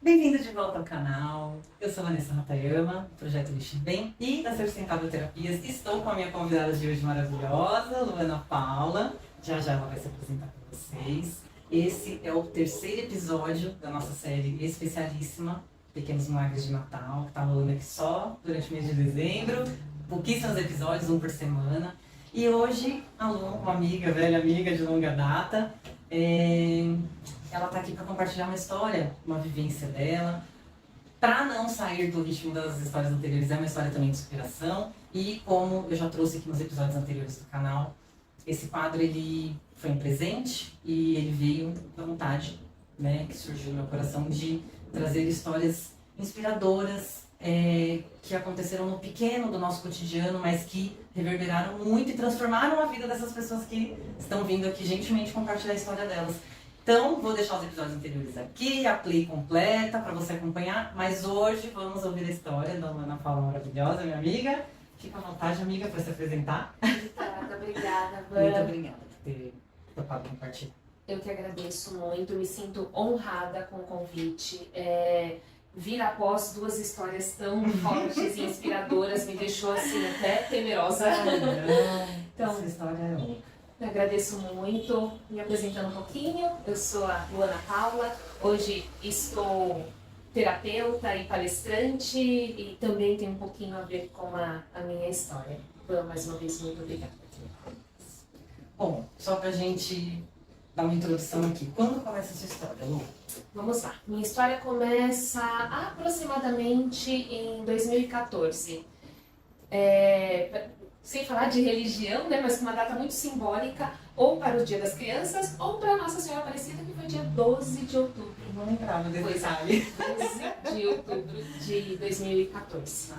Bem-vindo de volta ao canal. Eu sou Vanessa Ratayama, do Projeto Vestir Bem e da Ser Sustentável Terapias. Estou com a minha convidada de hoje maravilhosa, Luana Paula. Já já ela vai se apresentar para vocês. Esse é o terceiro episódio da nossa série especialíssima, Pequenos Milagres de Natal, que está rolando aqui só durante o mês de dezembro. Pouquíssimos episódios, um por semana. E hoje, a Lu, uma amiga, velha amiga de longa data, ela está aqui para compartilhar uma história, uma vivência dela, para não sair do ritmo das histórias anteriores. É uma história também de inspiração e, como eu já trouxe aqui nos episódios anteriores do canal, esse quadro ele foi um presente e ele veio da vontade, né, que surgiu no meu coração de trazer histórias inspiradoras, que aconteceram no pequeno do nosso cotidiano, mas que reverberaram muito e transformaram a vida dessas pessoas que estão vindo aqui gentilmente compartilhar a história delas. Então, vou deixar os episódios anteriores aqui, a play completa para você acompanhar, mas hoje vamos ouvir a história da Luana Paula maravilhosa, minha amiga. Fica à vontade, amiga, para se apresentar. Obrigada, Van. Muito obrigada por ter topado compartilhar. Eu que agradeço muito, me sinto honrada com o convite. Vir após duas histórias tão fortes e inspiradoras me deixou assim até temerosa. Então, essa história é única. Eu agradeço muito. Me apresentando um pouquinho, eu sou a Luana Paula. Hoje estou terapeuta e palestrante e também tem um pouquinho a ver com a minha história. Van, mais uma vez, muito obrigada. Bom, só pra gente dar uma introdução aqui. Quando começa a sua história, Lu? Vamos lá. Minha história começa aproximadamente em 2014. Sem falar de religião, né, mas com uma data muito simbólica, ou para o Dia das Crianças, ou para Nossa Senhora Aparecida, que foi dia 12 de outubro. Não lembrava desse Pois detalhe. 12 de outubro de 2014.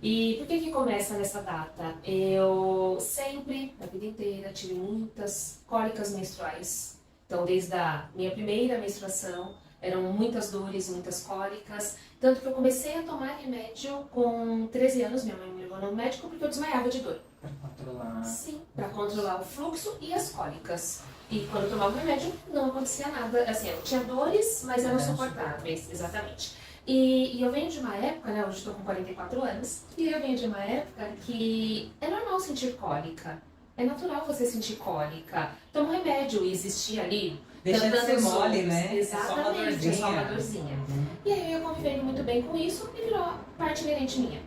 E por que começa nessa data? Eu sempre, a vida inteira, tive muitas cólicas menstruais. Então, desde a minha primeira menstruação, eram muitas dores, muitas cólicas. Tanto que eu comecei a tomar remédio com 13 anos. Minha mãe me levou no médico porque eu desmaiava de dor. Para controlar. Sim, para controlar o fluxo e as cólicas. E quando eu tomava o remédio, não acontecia nada. Assim, eu tinha dores, mas eram suportáveis. Exatamente. E eu venho de uma época, né, hoje estou com 44 anos, e eu venho de uma época que é normal sentir cólica. É natural você sentir cólica. Toma um remédio e existir ali. Deixa de ser mole, né? Exatamente, É só uma dorzinha. E aí eu ia convivendo muito bem com isso e virou parte inerente minha.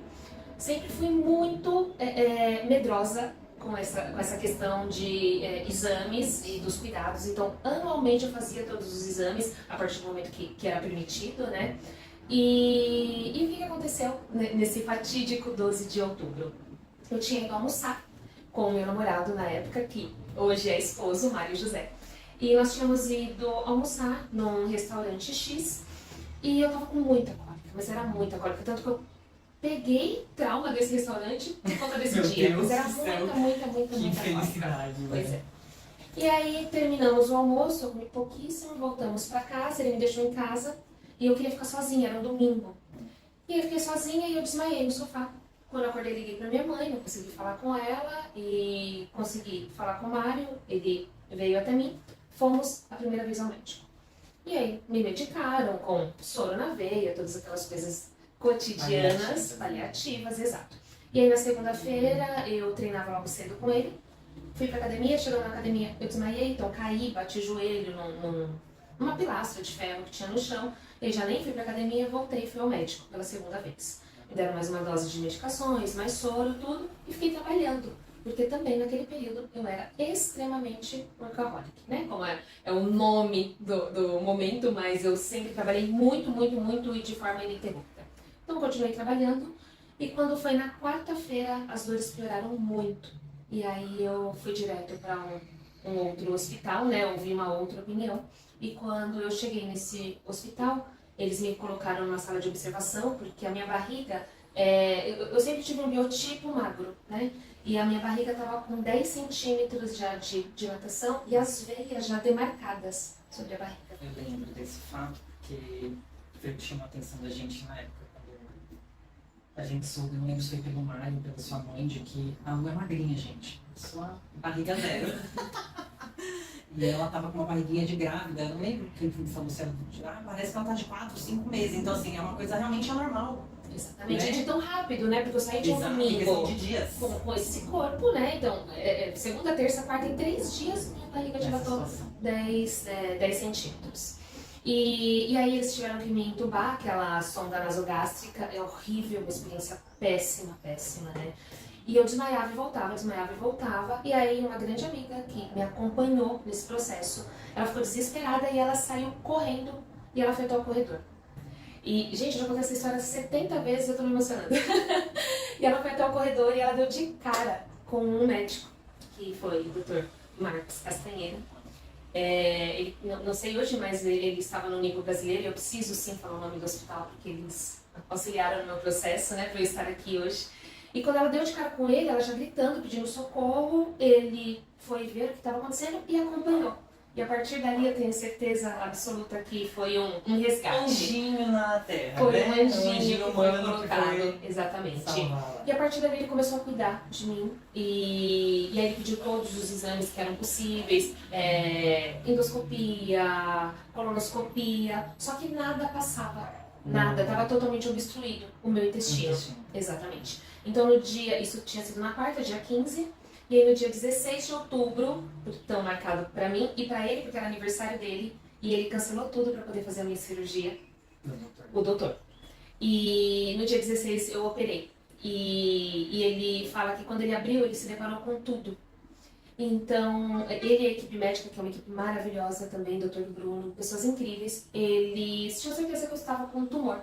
Sempre fui muito medrosa com essa questão de exames e dos cuidados. Então, anualmente eu fazia todos os exames, a partir do momento que era permitido, né? E o que aconteceu nesse fatídico 12 de outubro? Eu tinha ido almoçar com o meu namorado na época, que hoje é esposo, Mário José. E nós tínhamos ido almoçar num restaurante X e eu tava com muita cólica, mas era muita cólica, tanto que eu peguei trauma desse restaurante por conta desse dia. Mas era muita felicidade. Pois é. E aí terminamos o almoço, eu comi pouquíssimo, voltamos pra casa, ele me deixou em casa e eu queria ficar sozinha, era um domingo. E eu fiquei sozinha e eu desmaiei no sofá. Quando eu acordei, liguei pra minha mãe, não consegui falar com ela e consegui falar com o Mário, ele veio até mim, fomos a primeira vez ao médico. E aí me medicaram com soro na veia, todas aquelas coisas cotidianas, paliativas, exato. E aí na segunda-feira eu treinava logo cedo com ele, fui pra academia, chegando na academia eu desmaiei, então caí, bati o joelho numa pilastra de ferro que tinha no chão, e já nem fui pra academia, voltei e fui ao médico pela segunda vez. Me deram mais uma dose de medicações, mais soro, tudo, e fiquei trabalhando. Porque também naquele período eu era extremamente workaholic, né? Como é o nome do momento, mas eu sempre trabalhei muito e de forma ininterrupta. Então continuei trabalhando e quando foi na quarta-feira as dores pioraram muito. E aí eu fui direto para um outro hospital, né? Ouvi uma outra opinião. E quando eu cheguei nesse hospital, eles me colocaram numa sala de observação, porque a minha barriga, eu sempre tive um biotipo magro, né? E a minha barriga estava com 10 centímetros já de dilatação e as veias já demarcadas sobre a barriga. Eu lembro desse fato porque chamou a atenção da gente na época. A gente soube, não lembro se foi pelo Mário, pela sua mãe, de que a Lu é magrinha, gente. Sua barriga zero. E ela tava com uma barriguinha de grávida, eu não lembro quem falou se ela parece que ela tá de 4, 5 meses. Então, assim, é uma coisa realmente anormal. Exatamente, Né? de tão rápido, né? Porque eu saí de um Exato, domingo questão de dias. com esse corpo, né? Então, segunda, terça, quarta, em 3 dias, minha barriga dilatou 10 centímetros. E aí eles tiveram que me entubar, aquela sonda nasogástrica, é horrível, uma experiência péssima, péssima, né? E eu desmaiava e voltava. E aí uma grande amiga que me acompanhou nesse processo, ela ficou desesperada e ela saiu correndo e ela foi até o corredor. E, gente, eu já contei essa história 70 vezes, eu tô me emocionando. E ela foi até o corredor e ela deu de cara com um médico, que foi o Dr. Marcos Castanheira. Ele, não sei hoje, mas ele estava no nível brasileiro, e eu preciso sim falar o nome do hospital, porque eles auxiliaram no meu processo, né, para eu estar aqui hoje. E quando ela deu de cara com ele, ela já gritando, pedindo socorro, ele foi ver o que estava acontecendo e acompanhou. E a partir dali eu tenho certeza absoluta que foi um resgate. Anjinho na terra, foi né? Um anjinho que foi colocado, exatamente. Salvá-la. E a partir dali ele começou a cuidar de mim. E aí ele pediu todos os exames que eram possíveis. Endoscopia, colonoscopia. Só que nada passava. Nada, estava totalmente obstruído o meu intestino. Exatamente. Então no dia, isso tinha sido na quarta, dia 15. E aí no dia 16 de outubro, tão marcado pra mim e pra ele, porque era aniversário dele, e ele cancelou tudo pra poder fazer a minha cirurgia, o doutor. E no dia 16 eu operei. E ele fala que quando ele abriu, ele se deparou com tudo. Então, ele e a equipe médica, que é uma equipe maravilhosa também, doutor Bruno, pessoas incríveis, eles tinham certeza que eu estava com um tumor.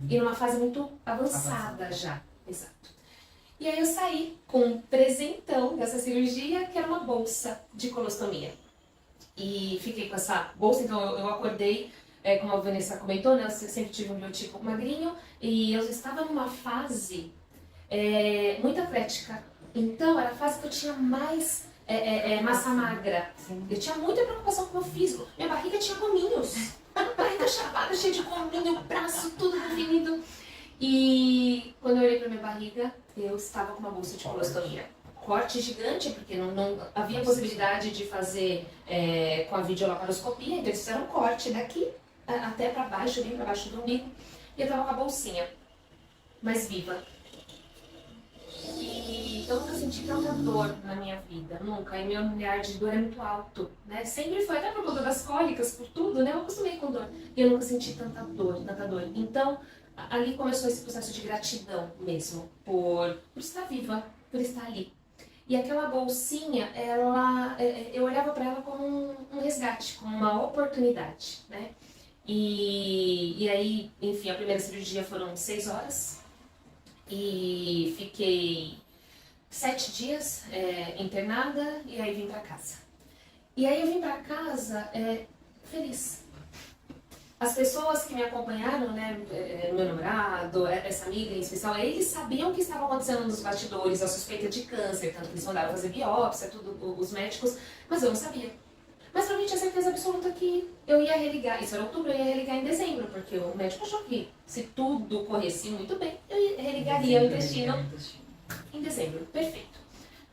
E numa fase muito avançada já. Exato. E aí eu saí com um presentão dessa cirurgia, que era uma bolsa de colostomia. E fiquei com essa bolsa, então eu acordei, como a Vanessa comentou, né, eu sempre tive um biotipo magrinho, e eu estava numa fase muito atlética. Então era a fase que eu tinha mais massa magra. Eu tinha muita preocupação com o meu físico. Minha barriga tinha gominhos. A barriga chapada, cheia de gominho, o braço tudo definido. E quando eu olhei pra minha barriga, eu estava com uma bolsa de colostomia. Corte gigante, porque não havia possibilidade de fazer com a videolaparoscopia, então eles fizeram um corte daqui até pra baixo, bem pra baixo do umbigo, e eu tava com a bolsinha, mais viva. E eu nunca senti tanta dor na minha vida, nunca, e meu limiar de dor é muito alto, né? Sempre foi, até por conta das cólicas, por tudo, né? Eu acostumei com dor, e eu nunca senti tanta dor. Então, ali começou esse processo de gratidão mesmo, por estar viva, por estar ali. E aquela bolsinha, eu olhava para ela como um resgate, como uma oportunidade, né? E aí, enfim, a primeira cirurgia foram 6 horas e fiquei 7 dias internada e aí vim para casa. E aí eu vim para casa feliz. As pessoas que me acompanharam, né, meu namorado, essa amiga em especial, eles sabiam o que estava acontecendo nos bastidores, a suspeita de câncer, tanto que eles mandaram fazer biópsia, tudo, os médicos, mas eu não sabia. Mas pra mim tinha certeza absoluta que eu ia religar, isso era outubro, eu ia religar em dezembro, porque o médico achou que se tudo corresse muito bem, eu religaria o intestino em dezembro, perfeito.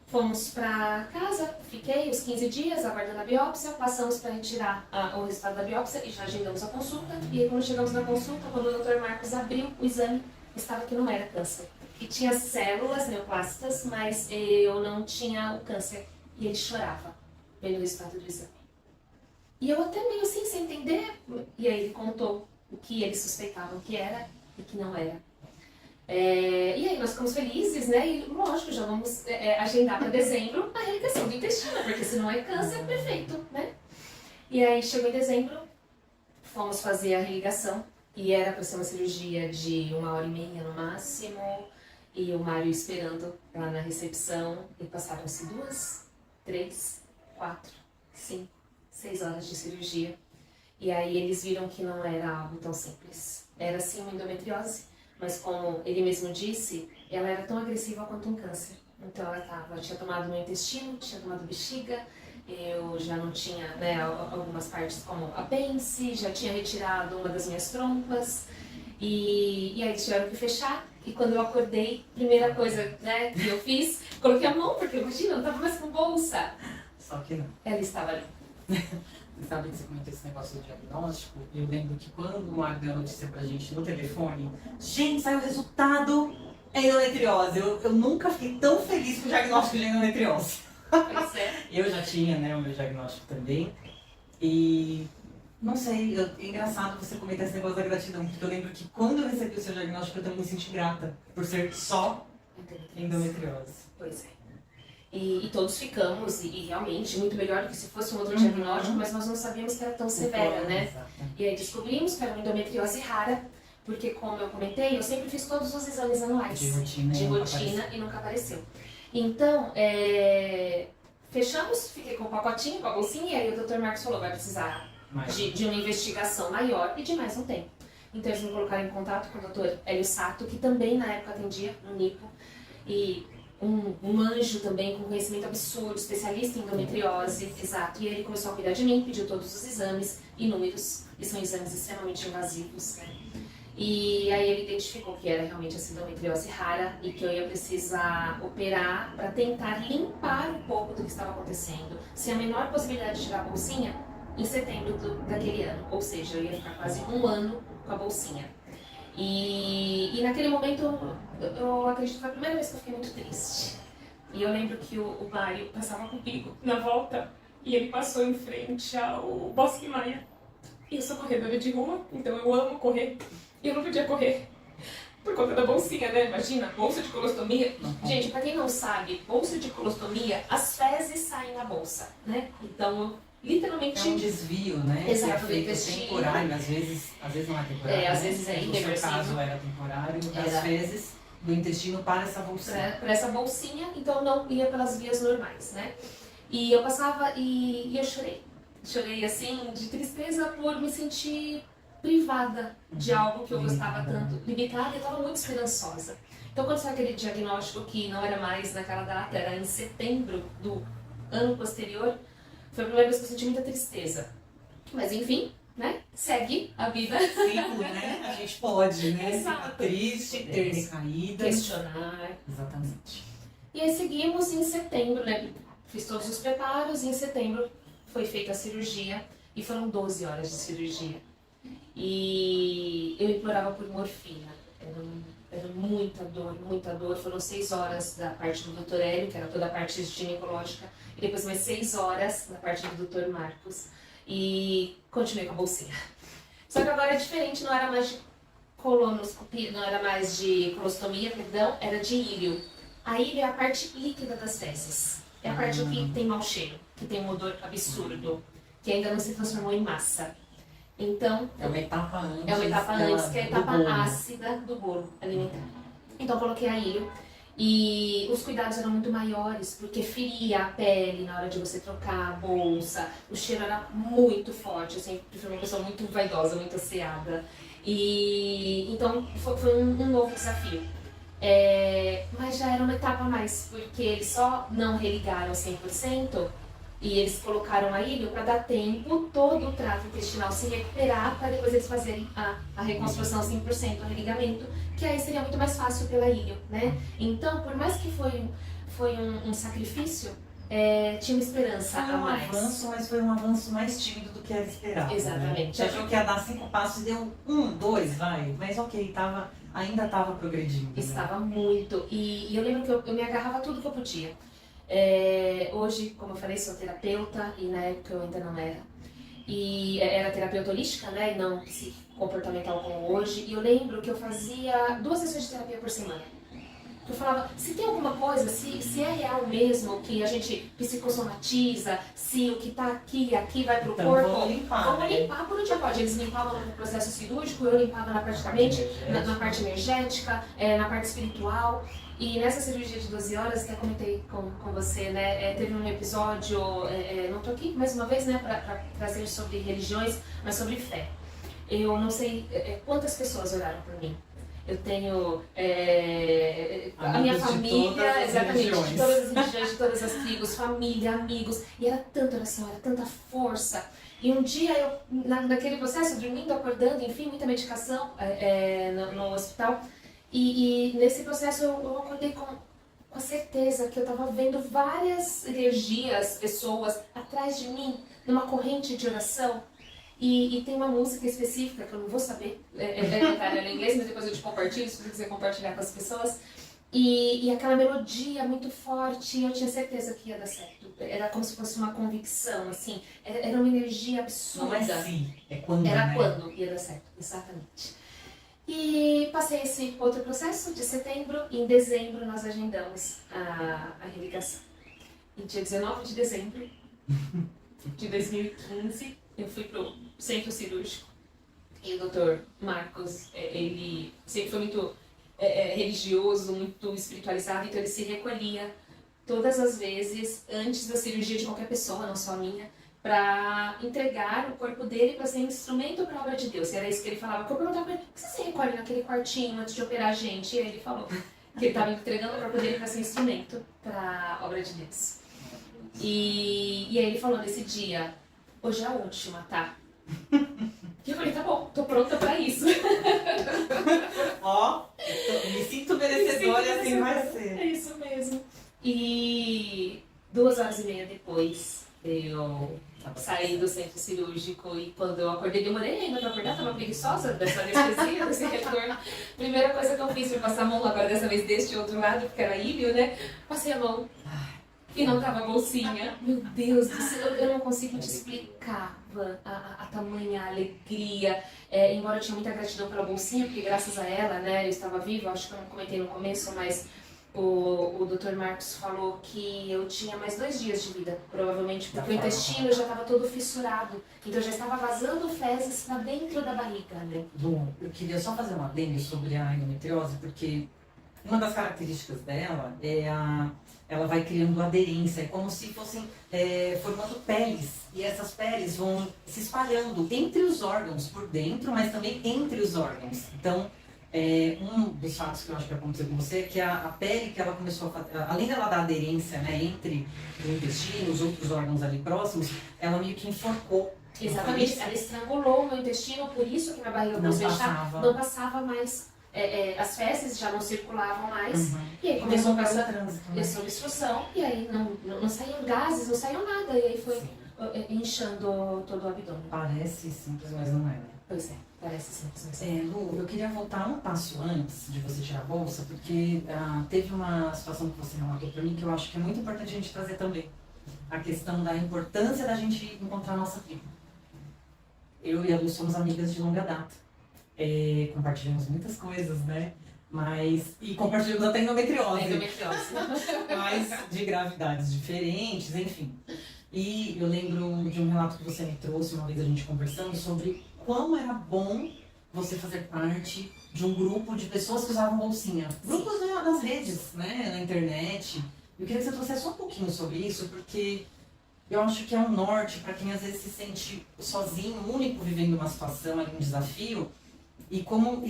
Fomos pra casa, fiquei os 15 dias aguardando a biópsia, passamos para retirar o resultado da biópsia e já agendamos a consulta. E aí quando chegamos na consulta, quando o Dr. Marcos abriu o exame, estava que não era câncer. E tinha células neoplásicas, mas eu não tinha o câncer. E ele chorava vendo o resultado do exame. E eu até meio assim, sem entender, e aí ele contou o que eles suspeitavam que era e que não era. E aí nós ficamos felizes, né? E lógico, já vamos agendar para dezembro a religação do intestino, porque se não é câncer, perfeito, né? E aí chegou em dezembro, fomos fazer a religação, e era para ser uma cirurgia de 1h30 no máximo, e o Mário esperando lá na recepção, e passaram-se 2, 3, 4, 5, 6 horas de cirurgia. E aí eles viram que não era algo tão simples. Era sim uma endometriose, mas como ele mesmo disse, ela era tão agressiva quanto um câncer. Então ela tinha tomado meu intestino, tinha tomado bexiga, eu já não tinha, né, algumas partes como apêndice, já tinha retirado uma das minhas trompas, e aí eles tiveram que fechar. E quando eu acordei, primeira coisa, né, que eu fiz, coloquei a mão, porque imagina, eu não estava mais com bolsa. Só que não. Ela estava ali. Você sabe que você comentou esse negócio do diagnóstico? Eu lembro que quando o Marco deu a notícia pra gente no telefone, gente, saiu o resultado, é endometriose. Eu nunca fiquei tão feliz com o diagnóstico de endometriose. Pois é. Eu já tinha, né, o meu diagnóstico também. E não sei, é engraçado você comentar esse negócio da gratidão, porque eu lembro que quando eu recebi o seu diagnóstico, eu também me senti grata por ser só endometriose. Pois é. E todos ficamos, e realmente, muito melhor do que se fosse um outro diagnóstico, mas nós não sabíamos que era tão severa, né? Exato. E aí descobrimos que era uma endometriose rara, porque como eu comentei, eu sempre fiz todos os exames anuais. De rotina, E nunca apareceu. Então, fechamos, fiquei com o pacotinho, com a bolsinha, e aí o Dr. Marcos falou, vai precisar de uma investigação maior e de mais um tempo. Então eles me colocaram em contato com o Dr. Hélio Sato, que também na época atendia no NIPO, e um anjo também com conhecimento absurdo, especialista em endometriose, exato. E ele começou a cuidar de mim, pediu todos os exames, inúmeros, e são exames extremamente invasivos, né? E aí ele identificou que era realmente essa endometriose rara e que eu ia precisar operar para tentar limpar um pouco do que estava acontecendo. Sem a menor possibilidade de tirar a bolsinha, em setembro daquele ano. Ou seja, eu ia ficar quase um ano com a bolsinha. E naquele momento, eu acredito que foi a primeira vez que eu fiquei muito triste. E eu lembro que o Mário passava comigo na volta e ele passou em frente ao Bosque Maia. E eu sou corredora de rua, então eu amo correr. E eu não podia correr por conta da bolsinha, né? Imagina, bolsa de colostomia. Gente, pra quem não sabe, bolsa de colostomia, as fezes saem na bolsa, né? Então, literalmente... É um desvio, né? Exato, que é feito intestino. Temporário, às vezes não é temporário. Às vezes é No seu irreversível. caso era temporário, Era. às vezes do intestino para essa bolsinha. Para essa bolsinha, então não ia pelas vias normais, né? E eu passava e eu chorei. Chorei assim, de tristeza por me sentir privada de algo que eu gostava tanto, limitada, e eu estava muito esperançosa. Então, quando saiu aquele diagnóstico que não era mais naquela data, era em setembro do ano posterior, foi a primeira vez que eu senti muita tristeza. Mas enfim, né? Segue a vida. Ciclo, né? A gente pode, né? Exato. Ficar triste, ter recaídas. Questionar. Exatamente. E aí seguimos em setembro, né? Fiz todos os preparos e em setembro foi feita a cirurgia e foram 12 horas de cirurgia. E eu implorava por morfina. Era muita dor. Foram 6 horas da parte do Dr. Hélio, que era toda a parte ginecológica, e depois mais 6 horas da parte do Dr. Marcos. E continuei com a bolsinha. Só que agora é diferente, não era mais de colonoscopia, não era mais de colostomia, perdão, era de íleo. A íleo é a parte líquida das fezes. É a parte que tem mau cheiro, que tem um odor absurdo, que ainda não se transformou em massa. Então, é uma etapa antes. É uma etapa antes, que é a etapa bolo. ácida do bolo alimentar. Então, eu coloquei a íleo e os cuidados eram muito maiores, porque feria a pele na hora de você trocar a bolsa, o cheiro era muito forte, eu sempre fui uma pessoa muito vaidosa, muito asseada. E então, foi um novo desafio. Mas já era uma etapa a mais, porque eles só não religaram 100%, e eles colocaram a íleo para dar tempo todo o trato intestinal se recuperar, para depois eles fazerem a reconstrução 100%, o religamento, que aí seria muito mais fácil pela íleo, né? Então, por mais que foi um sacrifício, tinha uma esperança Foi a um mais. avanço, mas foi um avanço mais tímido do que era esperado. Exatamente. Né? Você achou que ia dar 5 passos e deu 1, 2, vai. Mas ok, ainda estava progredindo. Estava muito. E eu lembro que eu me agarrava a tudo que eu podia. Hoje, como eu falei, sou terapeuta e na época eu ainda não era. E era terapeuta holística, né? E não comportamental como hoje. E eu lembro que eu fazia 2 sessões de terapia por semana. Eu falava, se tem alguma coisa, se é real mesmo que a gente psicossomatiza, se o que tá aqui vai pro então, corpo, vamos limpar por onde pode. Eles limpavam no processo cirúrgico, eu limpava na parte da mente, na parte energética, na parte espiritual. E nessa cirurgia de 12 horas, até comentei com você, né, teve um episódio, não tô aqui mais uma vez, né, pra trazer sobre religiões, mas sobre fé. Eu não sei quantas pessoas oraram por mim. Eu tenho a minha família, exatamente, de todas as religiões, de todas as tribos, família, amigos, e era tanta oração, era tanta força. E um dia eu, naquele processo, dormindo, acordando, enfim, muita medicação no hospital, e nesse processo eu acordei com a certeza que eu estava vendo várias energias, pessoas atrás de mim, numa corrente de oração. E tem uma música específica, que eu não vou saber cantar ela em inglês, mas depois eu te compartilho, se você quiser compartilhar com as pessoas. E aquela melodia muito forte, eu tinha certeza que ia dar certo. Era como se fosse uma convicção, assim. Era uma energia absurda. Não é sim, é quando, Era né? quando ia dar certo, exatamente. E passei esse outro processo de setembro, e em dezembro nós agendamos a religação. E dia 19 de dezembro de 2015, eu fui pro centro cirúrgico. E o Dr. Marcos, ele sempre foi muito religioso, muito espiritualizado, então ele se recolhia todas as vezes antes da cirurgia de qualquer pessoa, não só a minha, para entregar o corpo dele para ser instrumento para a obra de Deus. E era isso que ele falava. Eu perguntava para ele, por que você se recolhe naquele quartinho antes de operar a gente? E aí ele falou que ele estava entregando o corpo dele para ser instrumento para a obra de Deus. E aí ele falou nesse dia, hoje é a última, tá? E eu falei, tá bom, tô pronta pra isso. Ó, me sinto merecedora e assim vai ser. É isso mesmo. E 2h30 depois, eu saí do centro cirúrgico e quando eu acordei, demorei ainda pra acordar, tava preguiçosa dessa anestesia, desse retorno. Primeira coisa que eu fiz foi passar a mão, agora dessa vez deste outro lado, porque era ilho, né? Passei a mão. E não tava a bolsinha. Meu Deus do céu, eu não consigo te explicar a tamanha alegria. Embora eu tinha muita gratidão pela bolsinha, porque graças a ela, né, eu estava viva, acho que eu não comentei no começo, mas o Dr. Marcos falou que eu tinha mais 2 dias de vida, provavelmente, porque o intestino já estava todo fissurado. Então já estava vazando fezes para dentro da barriga, né? Bom, eu queria só fazer uma adendo sobre a endometriose, porque uma das características dela ela vai criando aderência, é como se fossem formando peles. E essas peles vão se espalhando entre os órgãos, por dentro, mas também entre os órgãos. Então, um dos fatos que eu acho que aconteceu com você é que a pele que ela começou a fazer, além dela dar aderência, né, entre o intestino e os outros órgãos ali próximos, ela meio que enforcou. Exatamente, ela estrangulou o meu intestino, por isso que minha barriga começou a fechar, não passava mais. As fezes já não circulavam mais, e aí começou a essa obstrução, e aí não saíam gases, não saiu nada, e aí foi inchando todo o abdômen. Parece simples, mas não é, né? Pois é, parece simples, mas é. Lu, eu queria voltar um passo antes de você tirar a bolsa, porque teve uma situação que você relatou para mim que eu acho que é muito importante a gente trazer também. A questão da importância da gente encontrar a nossa tribo. Eu e a Lu somos amigas de longa data. Compartilhamos muitas coisas, né? E compartilhamos até endometriose. Mas de gravidades diferentes, enfim. E eu lembro de um relato que você me trouxe uma vez a gente conversando sobre como era bom você fazer parte de um grupo de pessoas que usavam bolsinha. Grupos nas redes, né? Na internet. Eu queria que você trouxesse só um pouquinho sobre isso, porque eu acho que é um norte para quem às vezes se sente sozinho, único, vivendo uma situação, um desafio. E como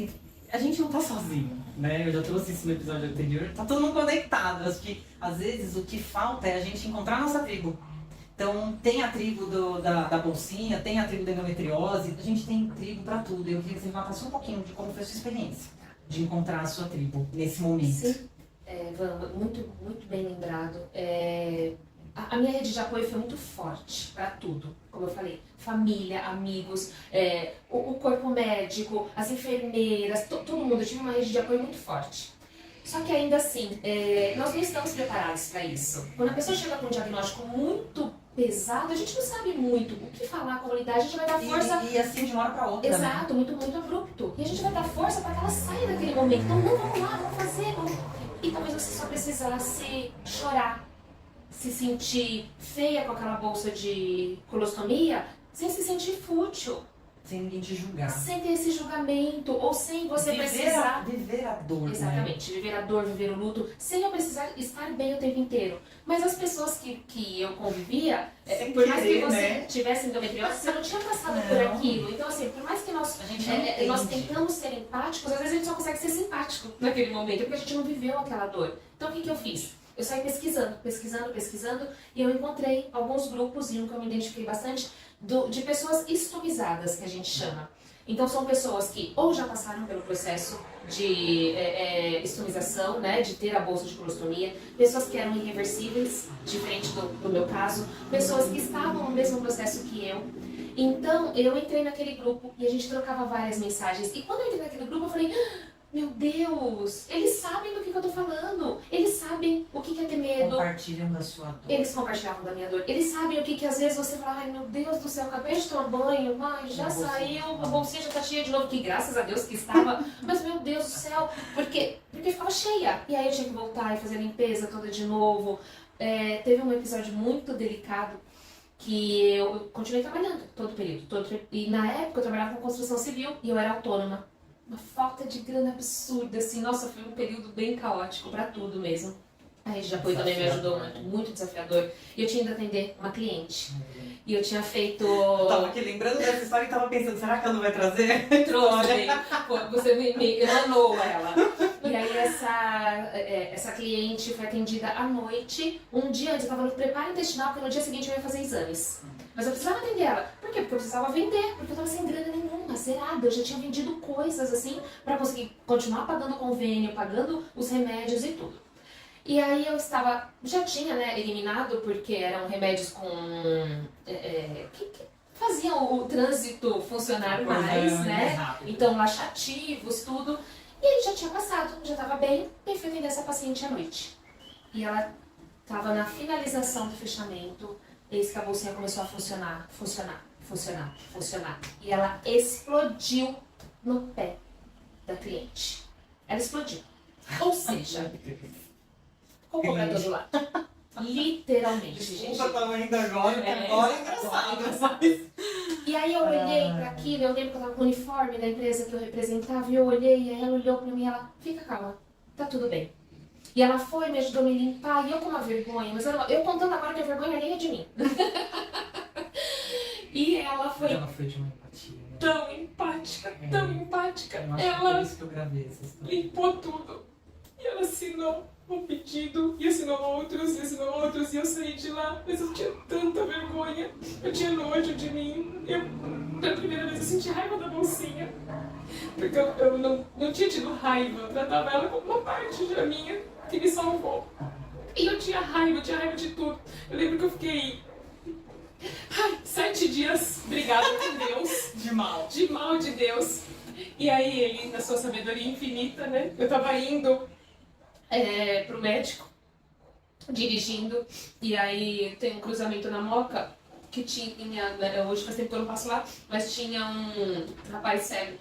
a gente não tá sozinho, né? Eu já trouxe isso no episódio anterior. Tá todo mundo conectado. Acho que às vezes o que falta é a gente encontrar a nossa tribo. Então tem a tribo da bolsinha, tem a tribo da endometriose, a gente tem tribo para tudo. Eu queria que você relatasse um pouquinho de como foi a sua experiência de encontrar a sua tribo nesse momento. Sim, muito, muito bem lembrado. A minha rede de apoio foi muito forte para tudo, como eu falei, família, amigos, o corpo médico, as enfermeiras, todo mundo. Eu tive uma rede de apoio muito forte. Só que ainda assim, nós não estamos preparados para isso. Quando a pessoa chega com um diagnóstico muito pesado, a gente não sabe muito o que falar à comunidade, a gente vai dar força. E assim de uma hora para outra. Exato, né? muito abrupto. E a gente vai dar força para que ela saia daquele momento. Então, não, vamos lá, vamos fazer. E talvez você só precisasse chorar, se sentir feia com aquela bolsa de colostomia, sem se sentir fútil. Sem ninguém te julgar. Sem ter esse julgamento, ou sem você precisar... Viver a dor, Exatamente, né? viver a dor, viver o luto, sem eu precisar estar bem o tempo inteiro. Mas as pessoas que eu convivia, por mais que você tivesse endometriose, você não tinha passado por aquilo. Então, assim, por mais que nós tentamos ser empáticos, às vezes a gente só consegue ser simpático naquele momento, porque a gente não viveu aquela dor. Então, o que eu fiz? Eu saí pesquisando, e eu encontrei alguns grupos, e um que eu me identifiquei bastante, de pessoas estomizadas, que a gente chama. Então são pessoas que ou já passaram pelo processo de estomização, né, de ter a bolsa de colostomia, pessoas que eram irreversíveis, diferente do meu caso, pessoas que estavam no mesmo processo que eu. Então eu entrei naquele grupo e a gente trocava várias mensagens. E quando eu entrei naquele grupo eu falei, meu Deus, eles sabem do que eu tô falando, eles sabem o que é ter medo. Compartilham da sua dor. Eles compartilhavam da minha dor. Eles sabem o que às vezes você fala, ai meu Deus do céu, acabei de tomar banho, mas já saiu, a bolsinha já tá cheia de novo, que graças a Deus que estava, mas meu Deus do céu, porque ficava cheia. E aí eu tinha que voltar e fazer a limpeza toda de novo. Teve um episódio muito delicado que eu continuei trabalhando todo o período. E na época eu trabalhava com construção civil e eu era autônoma. Uma falta de grana absurda, assim, nossa, foi um período bem caótico pra tudo mesmo. A rede de apoio também me ajudou muito, muito desafiador. E eu tinha ido atender uma cliente. E eu tinha feito... Eu tava aqui lembrando dessa história e tava pensando, será que ela não vai trazer? Trouxe, você me emanou ela. E aí essa cliente foi atendida à noite. Um dia antes eu tava no preparo intestinal, porque no dia seguinte eu ia fazer exames. Mas eu precisava atender ela. Por quê? Porque eu precisava vender, porque eu tava sem grana nenhuma, zerada. Eu já tinha vendido coisas assim, pra conseguir continuar pagando o convênio, pagando os remédios e tudo. E aí eu já tinha, né, eliminado, porque eram remédios com... que faziam o trânsito funcionar mais, né? Então, laxativos, tudo. E aí já tinha passado, já estava bem, e fui atender essa paciente à noite. E ela estava na finalização do fechamento, eis que a bolsinha começou a funcionar. E ela explodiu no pé da cliente. Ela explodiu. Ou seja... Colocou pra todo lado. Literalmente, Desculpa, gente. tava indo agora, agora é engraçado. E aí eu olhei pra aquilo, eu lembro que eu tava com o uniforme da empresa que eu representava, e eu olhei, e aí ela olhou pra mim e ela, fica calma, tá tudo bem. E ela foi, me ajudou a me limpar, e eu com uma vergonha, mas eu contando agora que a vergonha nem é de mim. E ela foi de uma empatia. Né? tão empática. Eu acho Ela por isso que eu gravei essa história. limpou tudo. E ela assinou um pedido, e assinou outros, e eu saí de lá, mas eu tinha tanta vergonha, eu tinha nojo de mim. Pela primeira vez eu senti raiva da bolsinha, porque eu não tinha tido raiva, eu tratava ela como uma parte da minha que me salvou. E eu tinha raiva de tudo. Eu lembro que eu fiquei 7 dias brigada com Deus. De mal. De mal de Deus. E aí ele, na sua sabedoria infinita, né, eu tava indo pro médico, dirigindo, e aí tem um cruzamento na Moca que tinha, né, hoje faz tempo que eu não passo lá, mas tinha um rapaz cego.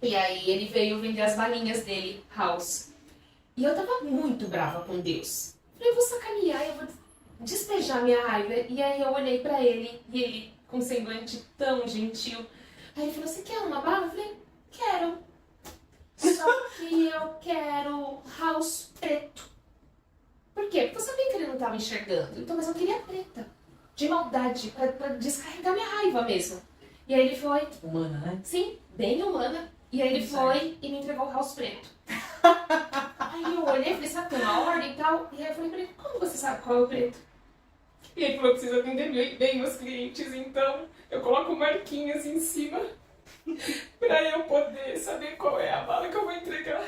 E aí ele veio vender as balinhas dele, house. E eu tava muito brava com Deus. Falei, eu vou sacanear, eu vou despejar minha raiva. E aí eu olhei pra ele, e ele com um semblante tão gentil. Aí ele falou, você quer uma bala? Eu falei, quero. Só que eu quero house preto. Por quê? Porque eu sabia que ele não estava enxergando. Então, mas eu queria preta. De maldade, pra descarregar minha raiva mesmo. E aí ele foi... Humana, né? Sim, bem humana. E aí ele foi e me entregou o house preto. Aí eu olhei e falei, sabe, tem uma ordem e tal. E aí eu falei pra ele, como você sabe qual é o preto? E ele falou, eu preciso atender bem meus clientes, então eu coloco marquinhas em cima pra eu poder saber qual é a bala que eu vou entregar.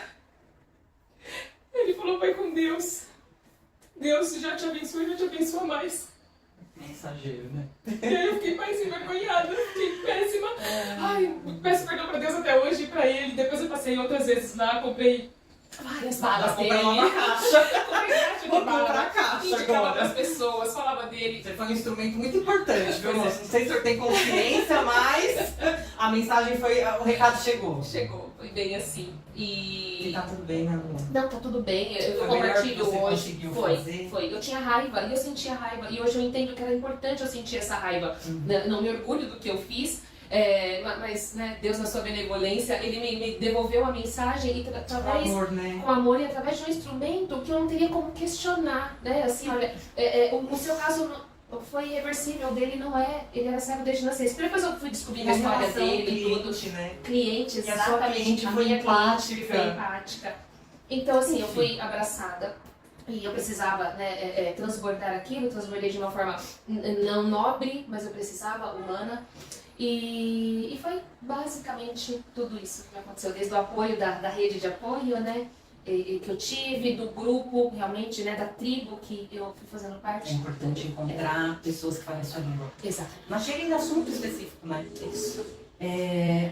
Ele falou, vai com Deus. Deus já te abençoa e já te abençoa mais. Mensageiro, né? E aí eu fiquei mais envergonhada, fiquei péssima. Ai, peço perdão pra Deus até hoje e pra ele. Depois eu passei outras vezes lá, comprei várias balas dele. Comprei uma caixa. Comprei caixa de Vou comprar bala. a caixa Indicava agora. pras pessoas, falava dele. Você foi um instrumento muito importante, viu, moço? Não sei se o senhor tem consciência, mas a mensagem foi... O recado chegou. Chegou, foi bem assim. E tá tudo bem, né, Lu? Não, tá tudo bem, eu Foi melhor que compartilho você hoje. conseguiu Foi, fazer? foi. Eu tinha raiva, e eu sentia raiva, e hoje eu entendo que era importante eu sentir essa raiva. Não me orgulho do que eu fiz, mas né, Deus na sua benevolência, ele me devolveu a mensagem e através, amor, né? com amor e através de um instrumento que eu não teria como questionar, né? Assim, olha, o seu caso foi irreversível, dele não é, ele era cego desde nascença. Depois eu fui descobrindo a história dele, tudo. Né? Cliente, E a sua cliente a foi minha empática. cliente foi empática. Então, assim, eu fui abraçada e eu precisava, né, transbordar aquilo, transbordei de uma forma não nobre, mas eu precisava, humana. E foi basicamente tudo isso que aconteceu, desde o apoio da rede de apoio, né? Que eu tive, do grupo, realmente, né? Da tribo que eu fui fazendo parte. É importante encontrar pessoas que falem a sua língua. Exato. Mas chega em assunto específico, né? Isso.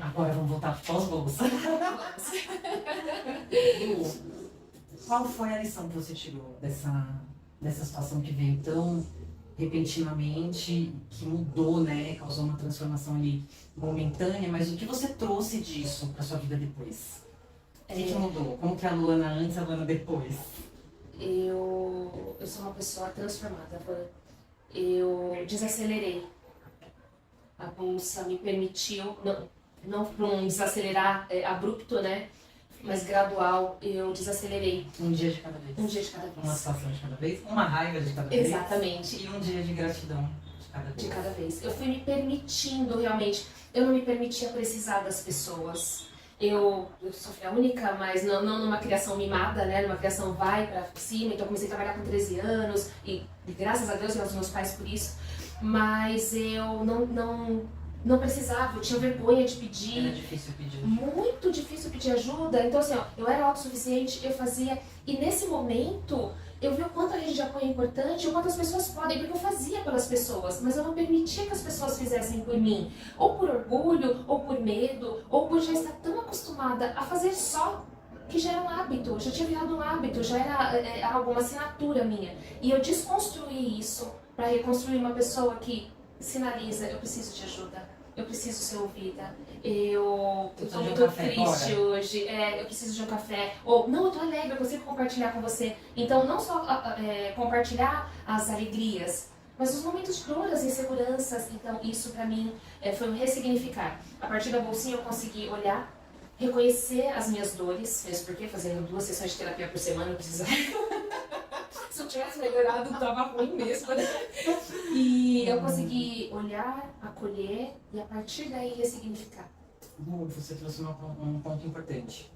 Agora vamos voltar para os bolsos. Qual foi a lição que você tirou dessa situação que veio tão repentinamente, que mudou, né? Causou uma transformação ali momentânea, mas o que você trouxe disso para sua vida depois? O que mudou? Como que é a Luana antes e a Luana depois? Eu sou uma pessoa transformada. Eu desacelerei. A bolsa me permitiu, não para um desacelerar abrupto, né? Mas gradual, eu desacelerei. Um dia de cada vez. Um dia de cada vez. Uma situação de cada vez, uma raiva de cada vez. Exatamente. E um dia de gratidão de cada vez. De cada vez. Eu fui me permitindo realmente. Eu não me permitia precisar das pessoas. Eu sou filha única, mas não numa criação mimada, né? Numa criação vai pra cima. Então eu comecei a trabalhar com 13 anos e graças a Deus e aos meus pais por isso. Mas eu não precisava, eu tinha vergonha de pedir. Era difícil pedir. Muito difícil pedir ajuda. Então assim, ó, eu era autossuficiente, eu fazia. E nesse momento eu vi o quanto a rede de apoio é importante, o quanto as pessoas podem, porque eu fazia pelas pessoas, mas eu não permitia que as pessoas fizessem por mim. Ou por orgulho, ou por medo, ou por já estar tão acostumada a fazer só, que já era um hábito, já tinha virado um hábito, já era alguma assinatura minha. E eu desconstruí isso para reconstruir uma pessoa que sinaliza, eu preciso de ajuda. Eu preciso ser ouvida, eu tô muito triste hoje, eu preciso de um café, ou não, eu tô alegre, eu consigo compartilhar com você. Então, não só compartilhar as alegrias, mas os momentos de dor, as inseguranças. Então, isso pra mim foi um ressignificar. A partir da bolsinha eu consegui olhar, reconhecer as minhas dores, mesmo porque fazendo 2 sessões de terapia por semana eu precisava. Se eu tivesse melhorado, tava ruim mesmo, né? E eu consegui olhar, acolher e a partir daí ressignificar. Você trouxe um ponto importante.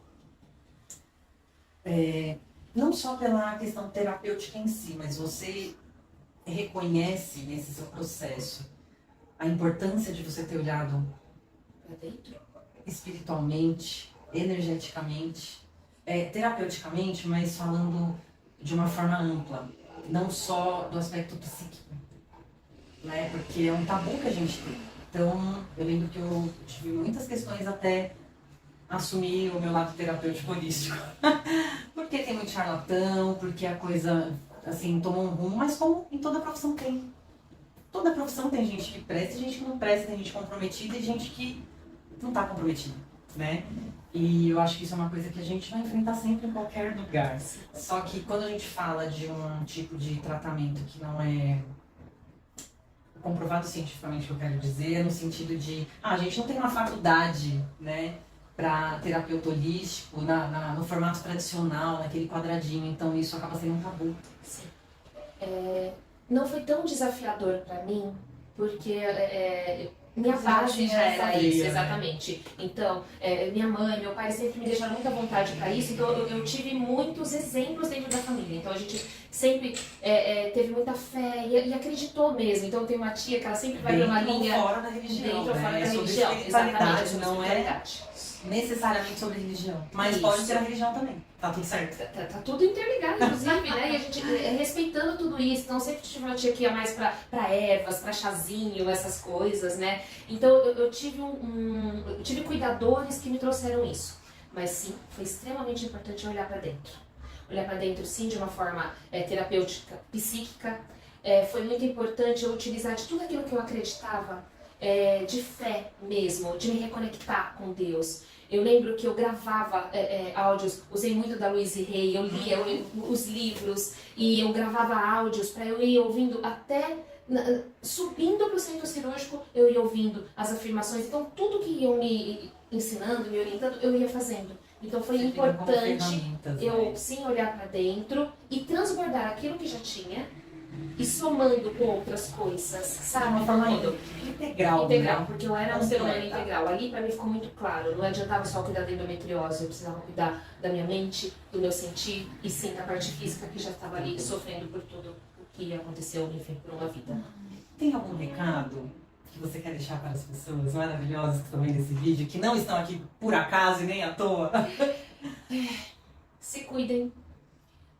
Não só pela questão terapêutica em si, mas você reconhece nesse seu processo a importância de você ter olhado Pra dentro? Espiritualmente, energeticamente, terapeuticamente, mas falando de uma forma ampla, não só do aspecto psíquico, né? Porque é um tabu que a gente tem. Então, eu lembro que eu tive muitas questões até assumir o meu lado terapêutico holístico. Porque tem muito charlatão, porque a coisa, assim, tomou um rumo, mas como em toda profissão tem. Toda profissão tem gente que presta e gente que não presta, tem gente comprometida e gente que não está comprometida, né? E eu acho que isso é uma coisa que a gente vai enfrentar sempre em qualquer lugar. Só que quando a gente fala de um tipo de tratamento que não é comprovado cientificamente, que eu quero dizer, é no sentido de, a gente não tem uma faculdade, né, para terapeuta holístico, no formato tradicional, naquele quadradinho, então isso acaba sendo um tabu. Sim. Não foi tão desafiador para mim, porque minha base já era isso, exatamente. Então, minha mãe, meu pai sempre me deixaram muita vontade para isso, então eu tive muitos exemplos dentro da família. Então a gente sempre teve muita fé e acreditou mesmo. Então tem uma tia que ela sempre vai numa linha fora da religião, dentro ou fora da sobre religião, espiritualidade, exatamente, não é necessariamente sobre religião, mas isso. pode ter a religião também. Tá tudo certo. Tá tudo interligado, inclusive, né? E a gente respeitando tudo isso. Então, sempre tive uma tia que ia mais pra ervas, pra chazinho, essas coisas, né? Então, eu tive cuidadores que me trouxeram isso. Mas, sim, foi extremamente importante olhar pra dentro. Olhar pra dentro, sim, de uma forma terapêutica, psíquica. Foi muito importante eu utilizar de tudo aquilo que eu acreditava, de fé mesmo, de me reconectar com Deus. Eu lembro que eu gravava áudios, usei muito da Louise Hay, eu lia os livros e eu gravava áudios para eu ir ouvindo até subindo para o centro cirúrgico, eu ia ouvindo as afirmações. Então tudo que iam me ensinando, me orientando, eu ia fazendo. Então foi importante eu sim olhar para dentro e transbordar aquilo que já tinha e somando com outras coisas, sabe? Uma forma integral, integral, né? porque eu era um ser humano integral. Ali pra mim ficou muito claro, não adiantava só cuidar da endometriose, eu precisava cuidar da minha mente, do meu sentir e sim da parte física que já estava ali sofrendo por tudo o que aconteceu, enfim, por uma vida. Tem algum recado que você quer deixar para as pessoas maravilhosas que estão vendo esse vídeo, que não estão aqui por acaso e nem à toa? Se cuidem,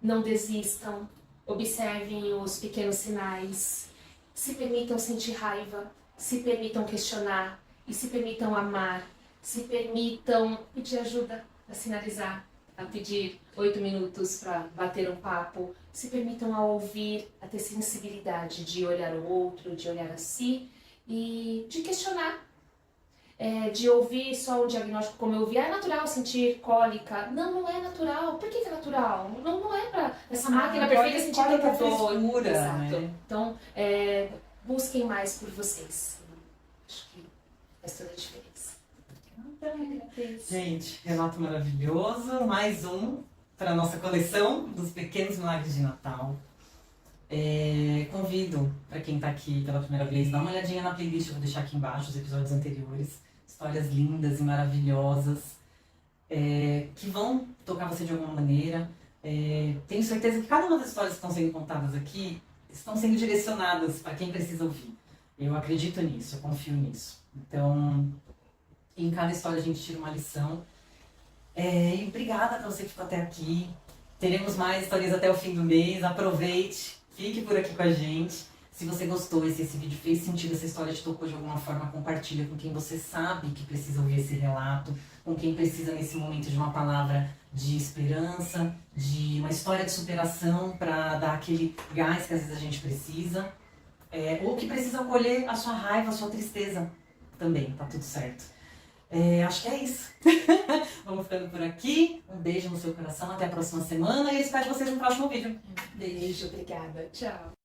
não desistam, observem os pequenos sinais, se permitam sentir raiva, se permitam questionar e se permitam amar, se permitam pedir ajuda, a sinalizar, a pedir 8 minutos para bater um papo, se permitam a ouvir, a ter sensibilidade de olhar o outro, de olhar a si e de questionar. De ouvir só o diagnóstico como eu ouvi, é natural sentir cólica. Não, não é natural. Por que é natural? Não é para essa máquina perfeita sentir tanta dor. Exato. Né? Então, busquem mais por vocês. Acho que faz toda a diferença. Gente, relato maravilhoso. Mais um para a nossa coleção dos Pequenos Milagres de Natal. Convido para quem está aqui pela primeira vez, dá uma olhadinha na playlist, eu vou deixar aqui embaixo os episódios anteriores. Histórias lindas e maravilhosas que vão tocar você de alguma maneira. Tenho certeza que cada uma das histórias que estão sendo contadas aqui estão sendo direcionadas para quem precisa ouvir. Eu acredito nisso, eu confio nisso. Então, em cada história a gente tira uma lição. E obrigada para você que ficou até aqui. Teremos mais histórias até o fim do mês. Aproveite, fique por aqui com a gente. Se você gostou, se esse vídeo fez sentido, essa história te tocou de alguma forma, compartilha com quem você sabe que precisa ouvir esse relato, com quem precisa nesse momento de uma palavra de esperança, de uma história de superação para dar aquele gás que às vezes a gente precisa, ou que precisa acolher a sua raiva, a sua tristeza também, tá tudo certo. Acho que é isso. Vamos ficando por aqui. Um beijo no seu coração, até a próxima semana e eu espero vocês no próximo vídeo. Beijo, obrigada. Tchau.